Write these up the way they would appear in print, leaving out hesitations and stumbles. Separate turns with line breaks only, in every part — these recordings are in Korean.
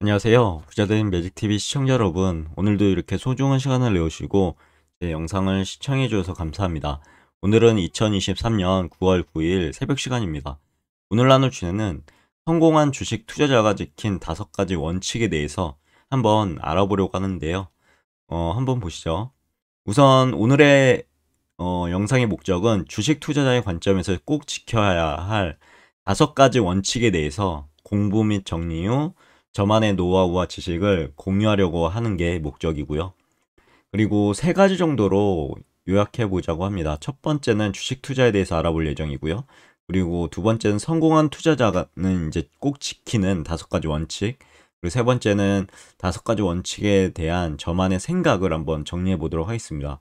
안녕하세요. 부자된 매직TV 시청자 여러분, 오늘도 이렇게 소중한 시간을 내오시고 제 영상을 시청해 주셔서 감사합니다. 오늘은 2023년 9월 9일 새벽 시간입니다. 오늘 나눌 주제는 성공한 주식 투자자가 지킨 5가지 원칙에 대해서 한번 알아보려고 하는데요. 한번 보시죠. 우선 오늘의 영상의 목적은 주식 투자자의 관점에서 꼭 지켜야 할 5가지 원칙에 대해서 공부 및 정리 후 저만의 노하우와 지식을 공유하려고 하는 게 목적이고요. 그리고 3가지 정도로 요약해 보자고 합니다. 첫 번째는 주식 투자에 대해서 알아볼 예정이고요. 그리고 두 번째는 성공한 투자자는 이제 꼭 지키는 5가지 원칙. 그리고 세 번째는 5가지 원칙에 대한 저만의 생각을 한번 정리해 보도록 하겠습니다.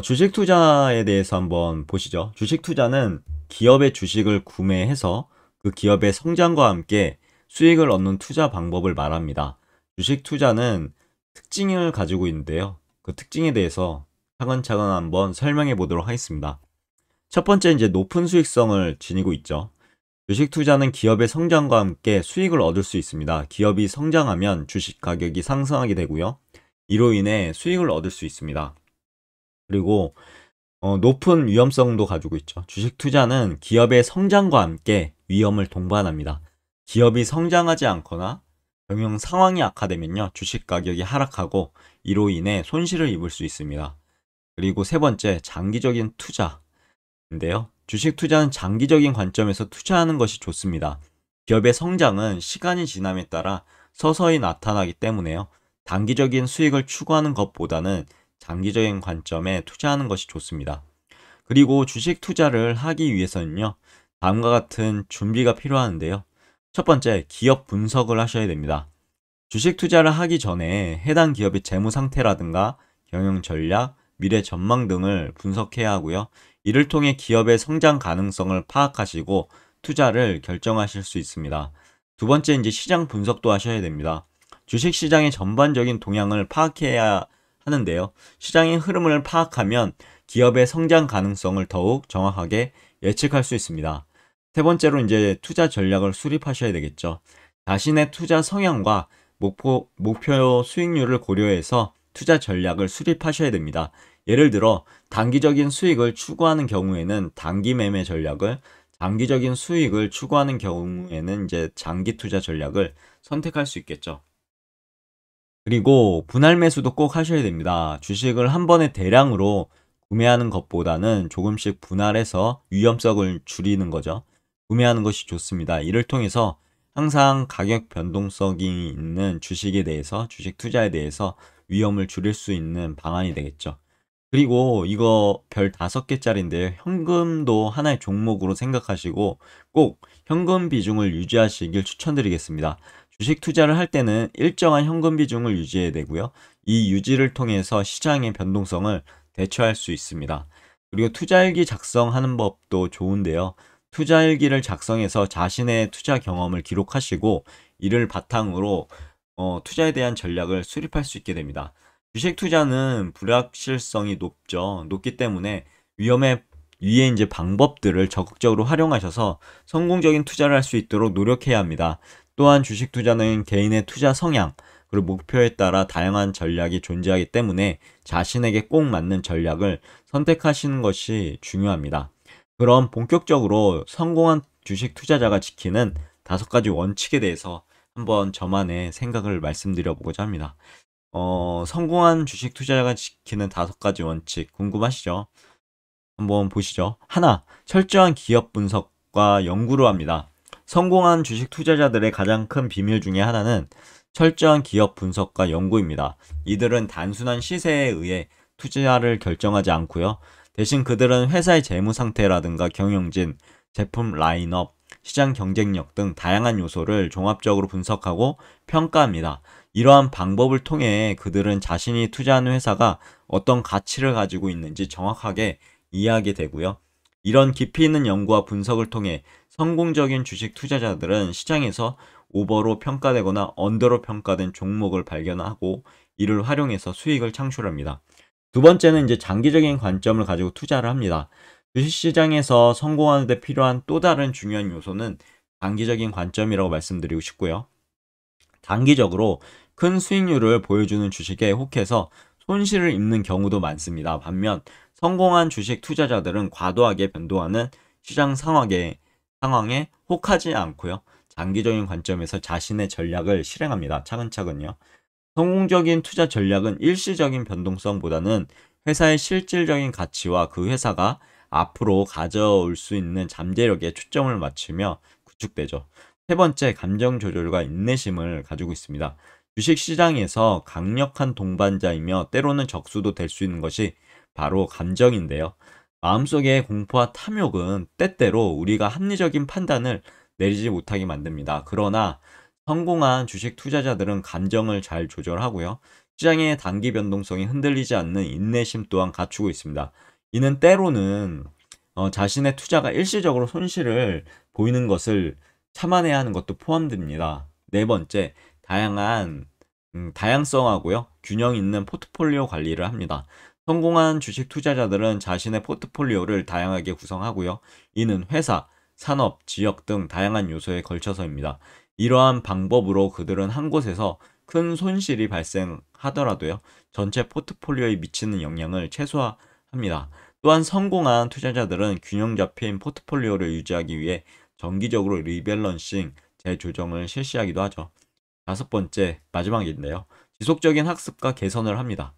주식 투자에 대해서 한번 보시죠. 주식 투자는 기업의 주식을 구매해서 그 기업의 성장과 함께 수익을 얻는 투자 방법을 말합니다. 주식 투자는 특징을 가지고 있는데요. 그 특징에 대해서 차근차근 한번 설명해 보도록 하겠습니다. 첫 번째, 이제 높은 수익성을 지니고 있죠. 주식 투자는 기업의 성장과 함께 수익을 얻을 수 있습니다. 기업이 성장하면 주식 가격이 상승하게 되고요. 이로 인해 수익을 얻을 수 있습니다. 그리고 높은 위험성도 가지고 있죠. 주식 투자는 기업의 성장과 함께 위험을 동반합니다. 기업이 성장하지 않거나 경영 상황이 악화되면요, 주식 가격이 하락하고 이로 인해 손실을 입을 수 있습니다. 그리고 세 번째, 장기적인 투자인데요. 주식 투자는 장기적인 관점에서 투자하는 것이 좋습니다. 기업의 성장은 시간이 지남에 따라 서서히 나타나기 때문에요. 단기적인 수익을 추구하는 것보다는 장기적인 관점에 투자하는 것이 좋습니다. 그리고 주식 투자를 하기 위해서는요, 다음과 같은 준비가 필요한데요. 첫 번째, 기업 분석을 하셔야 됩니다. 주식 투자를 하기 전에 해당 기업의 재무 상태라든가 경영 전략, 미래 전망 등을 분석해야 하고요. 이를 통해 기업의 성장 가능성을 파악하시고 투자를 결정하실 수 있습니다. 두 번째, 이제 시장 분석도 하셔야 됩니다. 주식 시장의 전반적인 동향을 파악해야 하는데요. 시장의 흐름을 파악하면 기업의 성장 가능성을 더욱 정확하게 예측할 수 있습니다. 세 번째로 이제 투자 전략을 수립하셔야 되겠죠. 자신의 투자 성향과 목표 수익률을 고려해서 투자 전략을 수립하셔야 됩니다. 예를 들어 단기적인 수익을 추구하는 경우에는 단기 매매 전략을, 장기적인 수익을 추구하는 경우에는 이제 장기 투자 전략을 선택할 수 있겠죠. 그리고 분할 매수도 꼭 하셔야 됩니다. 주식을 한 번에 대량으로 구매하는 것보다는 조금씩 분할해서 위험성을 줄이는 거죠. 구매하는 것이 좋습니다. 이를 통해서 항상 가격 변동성이 있는 주식에 대해서, 주식 투자에 대해서 위험을 줄일 수 있는 방안이 되겠죠. 그리고 이거 별 5개짜리인데 현금도 하나의 종목으로 생각하시고 꼭 현금 비중을 유지하시길 추천드리겠습니다. 주식 투자를 할 때는 일정한 현금 비중을 유지해야 되고요. 이 유지를 통해서 시장의 변동성을 대처할 수 있습니다. 그리고 투자일기 작성하는 법도 좋은데요. 투자일기를 작성해서 자신의 투자 경험을 기록하시고 이를 바탕으로 투자에 대한 전략을 수립할 수 있게 됩니다. 주식 투자는 불확실성이 높기 때문에 위에 이제 방법들을 적극적으로 활용하셔서 성공적인 투자를 할 수 있도록 노력해야 합니다. 또한 주식 투자는 개인의 투자 성향, 그리고 목표에 따라 다양한 전략이 존재하기 때문에 자신에게 꼭 맞는 전략을 선택하시는 것이 중요합니다. 그럼 본격적으로 성공한 주식 투자자가 지키는 5가지 원칙에 대해서 한번 저만의 생각을 말씀드려 보고자 합니다. 성공한 주식 투자자가 지키는 5가지 원칙 궁금하시죠? 한번 보시죠. 하나, 철저한 기업 분석과 연구를 합니다. 성공한 주식 투자자들의 가장 큰 비밀 중에 하나는 철저한 기업 분석과 연구입니다. 이들은 단순한 시세에 의해 투자를 결정하지 않고요. 대신 그들은 회사의 재무 상태라든가 경영진, 제품 라인업, 시장 경쟁력 등 다양한 요소를 종합적으로 분석하고 평가합니다. 이러한 방법을 통해 그들은 자신이 투자하는 회사가 어떤 가치를 가지고 있는지 정확하게 이해하게 되고요. 이런 깊이 있는 연구와 분석을 통해 성공적인 주식 투자자들은 시장에서 오버로 평가되거나 언더로 평가된 종목을 발견하고 이를 활용해서 수익을 창출합니다. 두 번째는 이제 장기적인 관점을 가지고 투자를 합니다. 주식시장에서 성공하는 데 필요한 또 다른 중요한 요소는 장기적인 관점이라고 말씀드리고 싶고요. 단기적으로 큰 수익률을 보여주는 주식에 혹해서 손실을 입는 경우도 많습니다. 반면 성공한 주식 투자자들은 과도하게 변동하는 시장 상황에 혹하지 않고요. 장기적인 관점에서 자신의 전략을 실행합니다. 차근차근요. 성공적인 투자 전략은 일시적인 변동성보다는 회사의 실질적인 가치와 그 회사가 앞으로 가져올 수 있는 잠재력에 초점을 맞추며 구축되죠. 세 번째, 감정 조절과 인내심을 가지고 있습니다. 주식 시장에서 강력한 동반자이며 때로는 적수도 될 수 있는 것이 바로 감정인데요. 마음속의 공포와 탐욕은 때때로 우리가 합리적인 판단을 내리지 못하게 만듭니다. 그러나 성공한 주식 투자자들은 감정을 잘 조절하고요. 시장의 단기 변동성이 흔들리지 않는 인내심 또한 갖추고 있습니다. 이는 때로는 자신의 투자가 일시적으로 손실을 보이는 것을 참아내야 하는 것도 포함됩니다. 네 번째, 다양성하고요. 균형 있는 포트폴리오 관리를 합니다. 성공한 주식 투자자들은 자신의 포트폴리오를 다양하게 구성하고요. 이는 회사, 산업, 지역 등 다양한 요소에 걸쳐서입니다. 이러한 방법으로 그들은 한 곳에서 큰 손실이 발생하더라도요. 전체 포트폴리오에 미치는 영향을 최소화합니다. 또한 성공한 투자자들은 균형 잡힌 포트폴리오를 유지하기 위해 정기적으로 리밸런싱, 재조정을 실시하기도 하죠. 다섯 번째, 마지막인데요. 지속적인 학습과 개선을 합니다.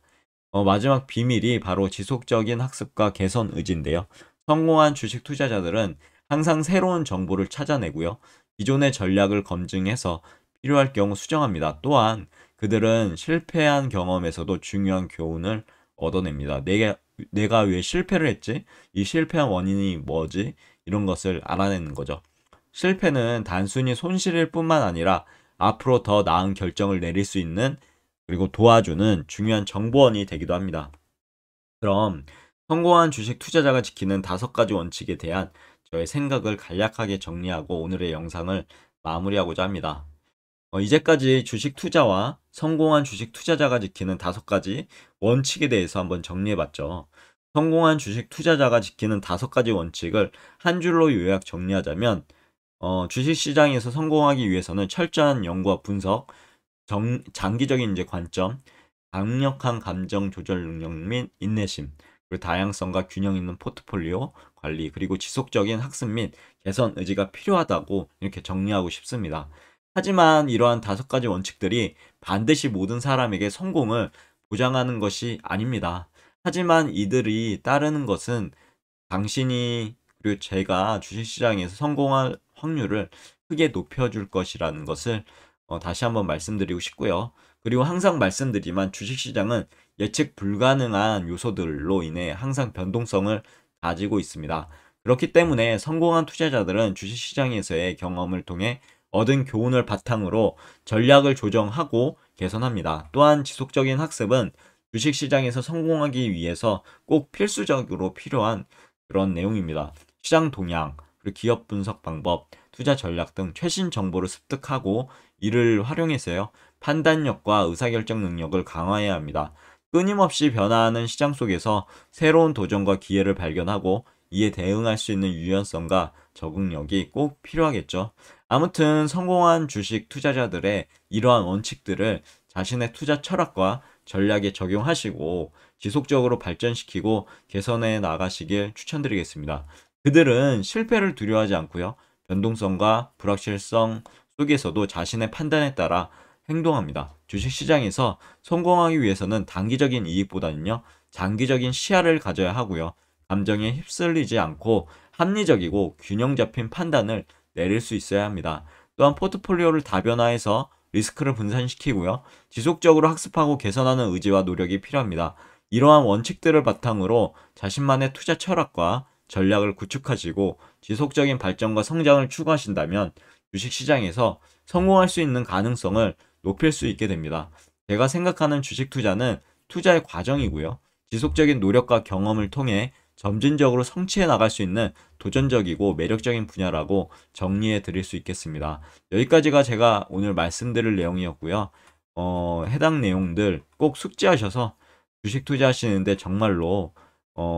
마지막 비밀이 바로 지속적인 학습과 개선 의지인데요. 성공한 주식 투자자들은 항상 새로운 정보를 찾아내고요. 기존의 전략을 검증해서 필요할 경우 수정합니다. 또한 그들은 실패한 경험에서도 중요한 교훈을 얻어냅니다. 내가 왜 실패를 했지? 이 실패한 원인이 뭐지? 이런 것을 알아내는 거죠. 실패는 단순히 손실일 뿐만 아니라 앞으로 더 나은 결정을 내릴 수 있는 그리고 도와주는 중요한 정보원이 되기도 합니다. 그럼 성공한 주식 투자자가 지키는 5가지 원칙에 대한 저의 생각을 간략하게 정리하고 오늘의 영상을 마무리하고자 합니다. 이제까지 주식 투자와 성공한 주식 투자자가 지키는 5가지 원칙에 대해서 한번 정리해봤죠. 성공한 주식 투자자가 지키는 5가지 원칙을 한 줄로 요약 정리하자면 주식 시장에서 성공하기 위해서는 철저한 연구와 분석, 장기적인 관점, 강력한 감정 조절 능력 및 인내심, 그리고 다양성과 균형 있는 포트폴리오 관리, 그리고 지속적인 학습 및 개선 의지가 필요하다고 이렇게 정리하고 싶습니다. 하지만 이러한 5가지 원칙들이 반드시 모든 사람에게 성공을 보장하는 것이 아닙니다. 하지만 이들이 따르는 것은 당신이 그리고 제가 주식시장에서 성공할 확률을 크게 높여줄 것이라는 것을 다시 한번 말씀드리고 싶고요. 그리고 항상 말씀드리지만 주식시장은 예측 불가능한 요소들로 인해 항상 변동성을 가지고 있습니다. 그렇기 때문에 성공한 투자자들은 주식시장에서의 경험을 통해 얻은 교훈을 바탕으로 전략을 조정하고 개선합니다. 또한 지속적인 학습은 주식시장에서 성공하기 위해서 꼭 필수적으로 필요한 그런 내용입니다. 시장 동향, 그리고 기업 분석 방법, 투자 전략 등 최신 정보를 습득하고 이를 활용해서요. 판단력과 의사결정 능력을 강화해야 합니다. 끊임없이 변화하는 시장 속에서 새로운 도전과 기회를 발견하고 이에 대응할 수 있는 유연성과 적응력이 꼭 필요하겠죠. 아무튼 성공한 주식 투자자들의 이러한 원칙들을 자신의 투자 철학과 전략에 적용하시고 지속적으로 발전시키고 개선해 나가시길 추천드리겠습니다. 그들은 실패를 두려워하지 않고요. 변동성과 불확실성 속에서도 자신의 판단에 따라 행동합니다. 주식시장에서 성공하기 위해서는 단기적인 이익보다는요. 장기적인 시야를 가져야 하고요. 감정에 휩쓸리지 않고 합리적이고 균형 잡힌 판단을 내릴 수 있어야 합니다. 또한 포트폴리오를 다변화해서 리스크를 분산시키고요. 지속적으로 학습하고 개선하는 의지와 노력이 필요합니다. 이러한 원칙들을 바탕으로 자신만의 투자 철학과 전략을 구축하시고 지속적인 발전과 성장을 추구하신다면 주식시장에서 성공할 수 있는 가능성을 높일 수 있게 됩니다. 제가 생각하는 주식 투자는 투자의 과정이고요. 지속적인 노력과 경험을 통해 점진적으로 성취해 나갈 수 있는 도전적이고 매력적인 분야라고 정리해 드릴 수 있겠습니다. 여기까지가 제가 오늘 말씀드릴 내용이었고요. 해당 내용들 꼭 숙지하셔서 주식 투자하시는데 정말로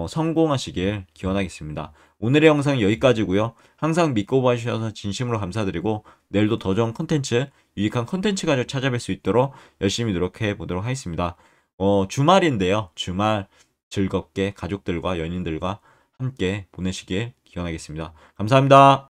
성공하시길 기원하겠습니다. 오늘의 영상은 여기까지고요. 항상 믿고 봐주셔서 진심으로 감사드리고 내일도 더 좋은 콘텐츠 유익한 콘텐츠가 찾아뵐 수 있도록 열심히 노력해 보도록 하겠습니다. 주말인데요. 주말 즐겁게 가족들과 연인들과 함께 보내시길 기원하겠습니다. 감사합니다.